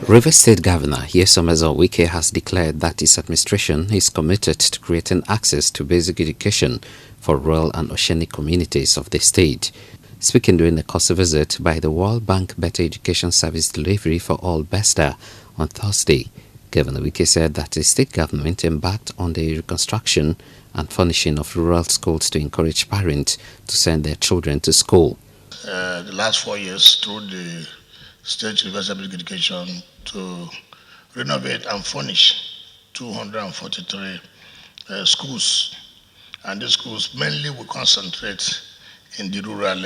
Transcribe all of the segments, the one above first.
Rivers State Governor Wike has declared that his administration is committed to creating access to basic education for rural and oceanic communities of the state. Speaking during a course visit by the World Bank Better Education Service Delivery for All BESTA on Thursday, Governor Wike said that the state government embarked on the reconstruction and furnishing of rural schools to encourage parents to send their children to school. The last 4 years through the State Universal Basic Education to renovate and furnish 243 schools, and these schools mainly will concentrate in the rural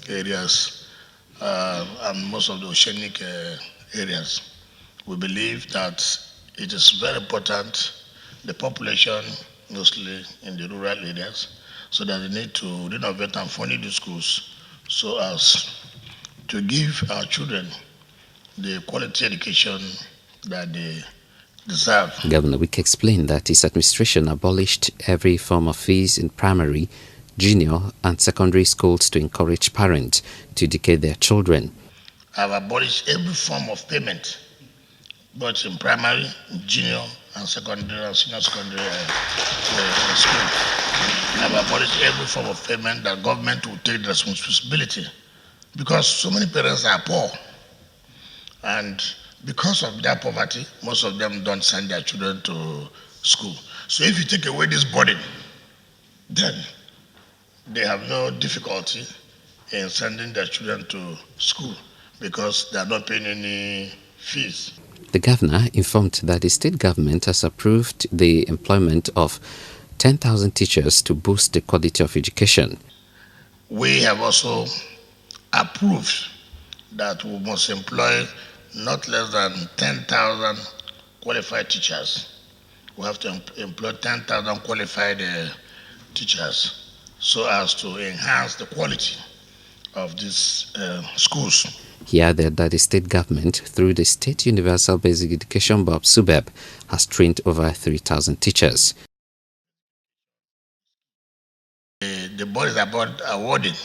areas and most of the oceanic areas. We believe that it is very important, the population mostly in the rural areas, so that they need to renovate and furnish the schools so as to give our children the quality education that they deserve. Governor Wike explained that his administration abolished every form of fees in primary, junior and secondary schools to encourage parents to educate their children. I've abolished every form of payment, both in primary, junior and secondary and senior secondary schools. I've abolished every form of payment that government will take the responsibility, because so many parents are poor, and because of their poverty, most of them don't send their children to school. So if you take away this burden, then they have no difficulty in sending their children to school because they are not paying any fees. The governor informed that the state government has approved the employment of 10,000 teachers to boost the quality of education. We have also approved that we must employ not less than 10,000 qualified teachers. We have to employ 10,000 qualified teachers so as to enhance the quality of these schools. He added that the state government, through the State Universal Basic Education Board (SUBEB), has trained over 3,000 teachers. The board is about awarding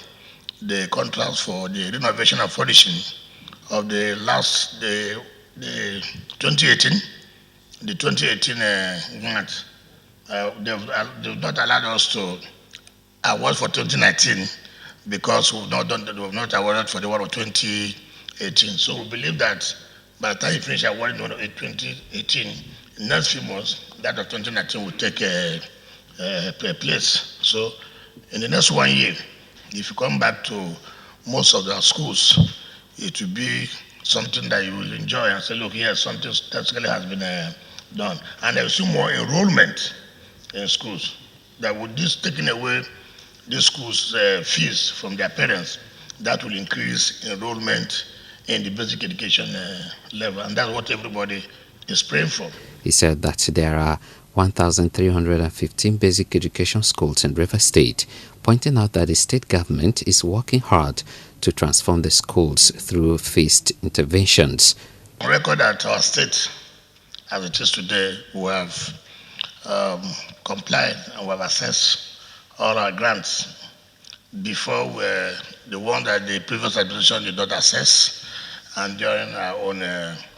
the contracts for the renovation and furnishing of the 2018 grant. They've not allowed us to award for 2019 because we've not awarded for the one of 2018. So we believe that by the time you finish awarding the one of 2018, in the next few months, that of 2019 will take place. So in the next 1 year, if you come back to most of the schools, it will be something that you will enjoy and say, look, here something statistically has been done. And there will be more enrollment in schools. That with this taking away the schools' fees from their parents, that will increase enrollment in the basic education level. And that's what everybody is praying for. He said that there are 1,315 basic education schools in Rivers State, pointing out that the state government is working hard to transform the schools through phased interventions. On record that our state, as it is today, we have complied and we have assessed all our grants. Before were the one that the previous administration did not assess, and during our own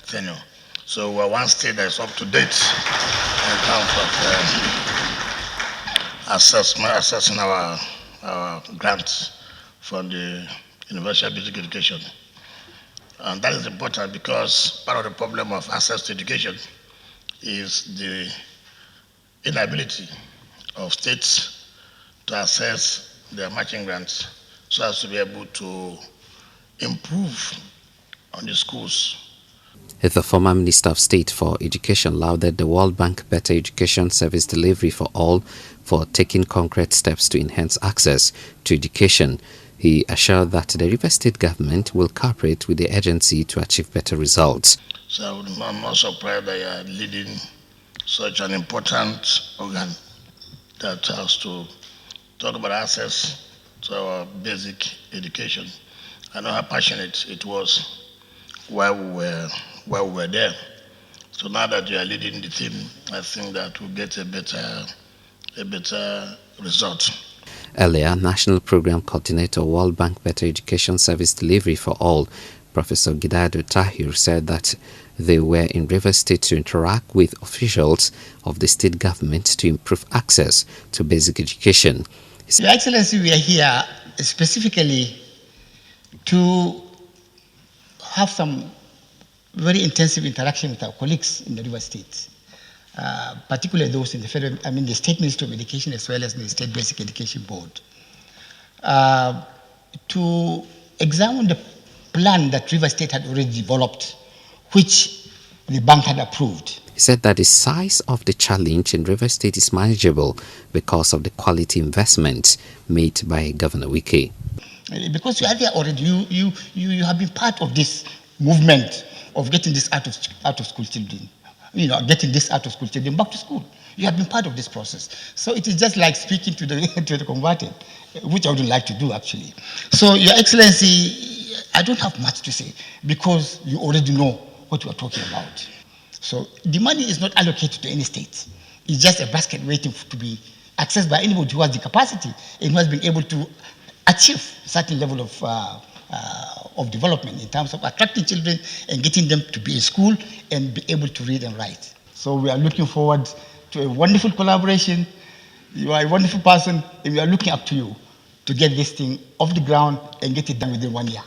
tenure. So we're one state that is up to date in terms of assessing our grants from the Universal Basic Education. And that is important because part of the problem of access to education is the inability of states to assess their matching grants so as to be able to improve on the schools. The former Minister of State for Education lauded the World Bank Better Education Service Delivery for All for taking concrete steps to enhance access to education. He assured that the Rivers State government will cooperate with the agency to achieve better results. So I'm not surprised that you are leading such an important organ that has to talk about access to our basic education. I know how passionate it was while we were there. So now that you are leading the team, I think that we'll get a better result. Earlier, National Program Coordinator, World Bank Better Education Service Delivery for All, Professor Gidado Tahir said that they were in Rivers State to interact with officials of the state government to improve access to basic education. Your Excellency, we are here specifically to have some very intensive interaction with our colleagues in the River State, particularly those in the federal, the State Ministry of Education as well as the State Basic Education Board, to examine the plan that River State had already developed, which the bank had approved. He said that the size of the challenge in River State is manageable because of the quality investment made by Governor Wike. Because you are there already, you have been part of this movement of getting this out of school children, getting this out of school children back to school. You have been part of this process. So it is just like speaking to the to the converted, which I wouldn't like to do actually. So Your Excellency, I don't have much to say because you already know what we are talking about. So the money is not allocated to any state. It's just a basket waiting to be accessed by anybody who has the capacity and who has been able to achieve a certain level of development in terms of attracting children and getting them to be in school and be able to read and write. So we are looking forward to a wonderful collaboration. You are a wonderful person, and we are looking up to you to get this thing off the ground and get it done within 1 year.